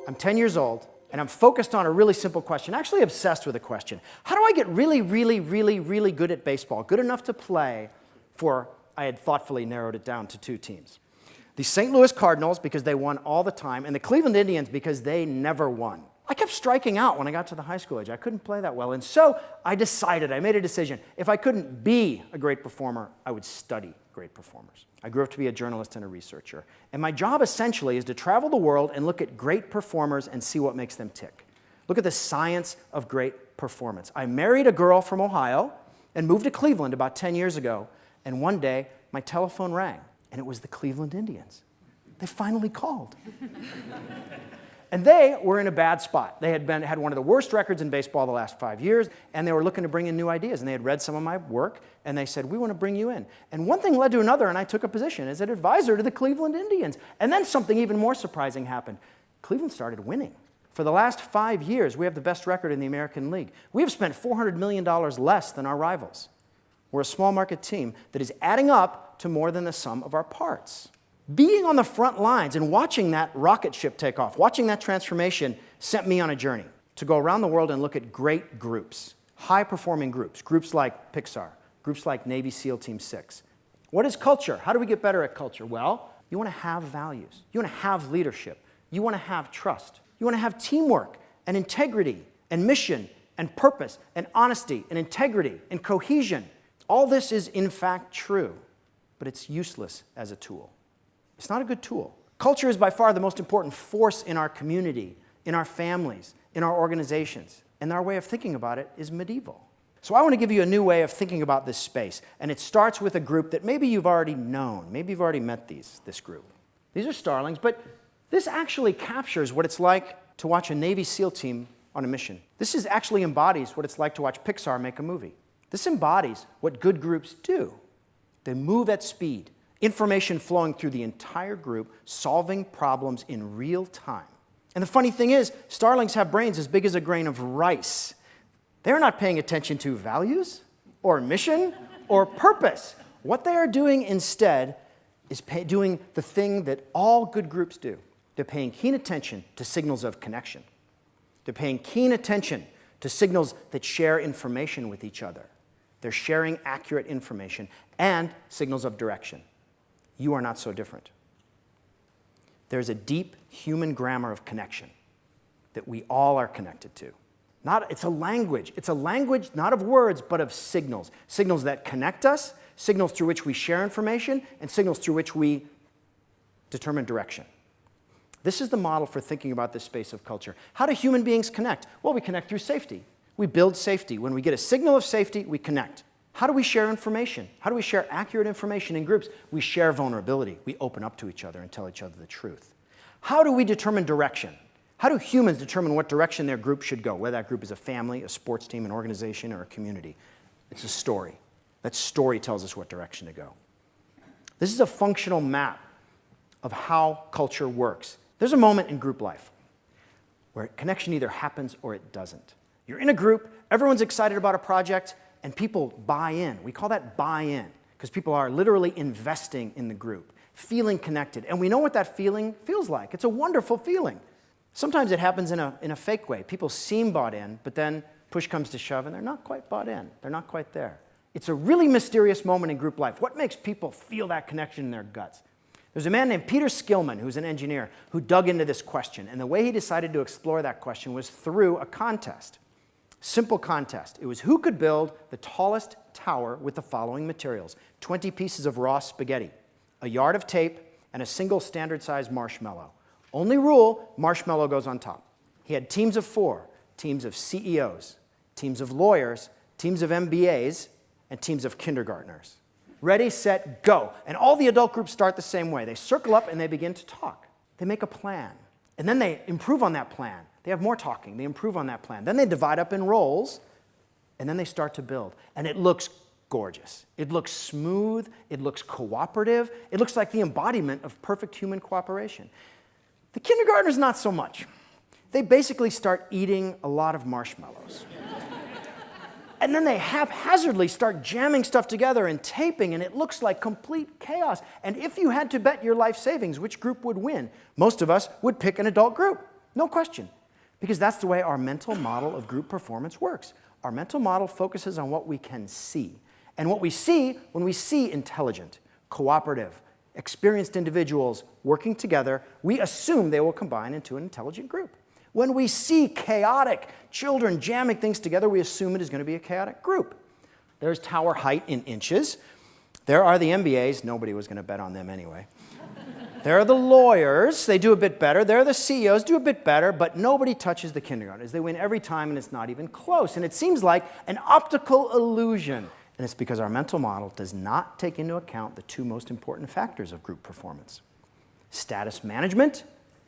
I'm 10 years old, and I'm focused on a really simple question, actually obsessed with a question. How do I get really, really, really, really good at baseball, good enough to play for, I had thoughtfully narrowed it down to 2 teams. The St. Louis Cardinals, because they won all the time, and the Cleveland Indians, because they never won. I kept striking out when I got to the high school age. I couldn't play that well, and so I made a decision. If I couldn't be a great performer, I would study great performers. I grew up to be a journalist and a researcher. And my job essentially is to travel the world and look at great performers and see what makes them tick. Look at the science of great performance. I married a girl from Ohio and moved to Cleveland about 10 years ago. And one day, my telephone rang, and it was the Cleveland Indians. They finally called. And they were in a bad spot. They had one of the worst records in baseball the last 5 years, and they were looking to bring in new ideas. And they had read some of my work, and they said, we want to bring you in. And one thing led to another, and I took a position as an advisor to the Cleveland Indians. And then something even more surprising happened. Cleveland started winning. For the last 5 years, we have the best record in the American League. We have spent $400 million less than our rivals. We're a small market team that is adding up to more than the sum of our parts. Being on the front lines and watching that rocket ship take off, watching that transformation, sent me on a journey to go around the world and look at great groups, high-performing groups, groups like Pixar, groups like Navy SEAL Team 6. What is culture? How do we get better at culture? Well, you want to have values. You want to have leadership. You want to have trust. You want to have teamwork and integrity and mission and purpose and honesty and integrity and cohesion. All this is, in fact, true, but it's useless as a tool. It's not a good tool. Culture is by far the most important force in our community, in our families, in our organizations. And our way of thinking about it is medieval. So I want to give you a new way of thinking about this space. And it starts with a group that maybe you've already known. Maybe you've already met this group. These are starlings, but this actually captures what it's like to watch a Navy SEAL team on a mission. This actually embodies what it's like to watch Pixar make a movie. This embodies what good groups do. They move at speed. Information flowing through the entire group, solving problems in real time. And the funny thing is, starlings have brains as big as a grain of rice. They're not paying attention to values, or mission, or purpose. What they are doing instead is doing the thing that all good groups do. They're paying keen attention to signals of connection. They're paying keen attention to signals that share information with each other. They're sharing accurate information and signals of direction. You are not so different. There's a deep human grammar of connection that we all are connected to. It's a language. It's a language not of words, but of signals. Signals that connect us, signals through which we share information, and signals through which we determine direction. This is the model for thinking about this space of culture. How do human beings connect? Well, we connect through safety. We build safety. When we get a signal of safety, we connect. How do we share information? How do we share accurate information in groups? We share vulnerability. We open up to each other and tell each other the truth. How do we determine direction? How do humans determine what direction their group should go, whether that group is a family, a sports team, an organization, or a community? It's a story. That story tells us what direction to go. This is a functional map of how culture works. There's a moment in group life where connection either happens or it doesn't. You're in a group, everyone's excited about a project, and people buy in. We call that buy-in, because people are literally investing in the group, feeling connected. And we know what that feeling feels like. It's a wonderful feeling. Sometimes it happens in a fake way. People seem bought in, but then push comes to shove, and they're not quite bought in. They're not quite there. It's a really mysterious moment in group life. What makes people feel that connection in their guts? There's a man named Peter Skillman, who's an engineer, who dug into this question. And the way he decided to explore that question was through a contest. Simple contest. It was who could build the tallest tower with the following materials: 20 pieces of raw spaghetti, a yard of tape, and a single standard-sized marshmallow. Only rule, marshmallow goes on top. He had teams of 4, teams of CEOs, teams of lawyers, teams of MBAs, and teams of kindergartners. Ready, set, go. And all the adult groups start the same way. They circle up and they begin to talk. They make a plan. And then they improve on that plan. They have more talking. They improve on that plan. Then they divide up in roles, and then they start to build. And it looks gorgeous. It looks smooth. It looks cooperative. It looks like the embodiment of perfect human cooperation. The kindergartners, not so much. They basically start eating a lot of marshmallows. And then they haphazardly start jamming stuff together and taping, and it looks like complete chaos. And if you had to bet your life savings which group would win, most of us would pick an adult group. No question. Because that's the way our mental model of group performance works. Our mental model focuses on what we can see. And what we see, when we see intelligent, cooperative, experienced individuals working together, we assume they will combine into an intelligent group. When we see chaotic children jamming things together, we assume it is going to be a chaotic group. There's tower height in inches. There are the MBAs. Nobody was going to bet on them anyway. There are the lawyers. They do a bit better. There are the CEOs, do a bit better, but nobody touches the kindergartners. They win every time, and it's not even close. And it seems like an optical illusion. And it's because our mental model does not take into account the two most important factors of group performance: status management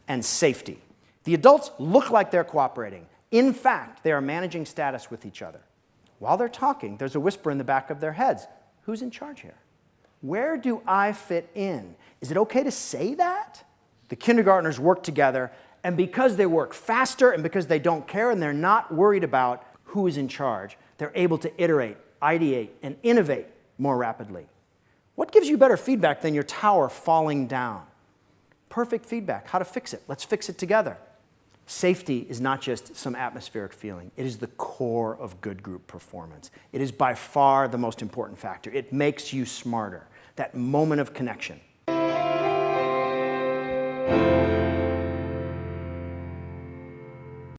and safety. The adults look like they're cooperating. In fact, they are managing status with each other. While they're talking, there's a whisper in the back of their heads. Who's in charge here? Where do I fit in? Is it okay to say that? The kindergartners work together, and because they work faster and because they don't care and they're not worried about who is in charge, they're able to iterate, ideate, and innovate more rapidly. What gives you better feedback than your tower falling down? Perfect feedback. How to fix it? Let's fix it together. Safety is not just some atmospheric feeling. It is the core of good group performance. It is by far the most important factor. It makes you smarter. That moment of connection.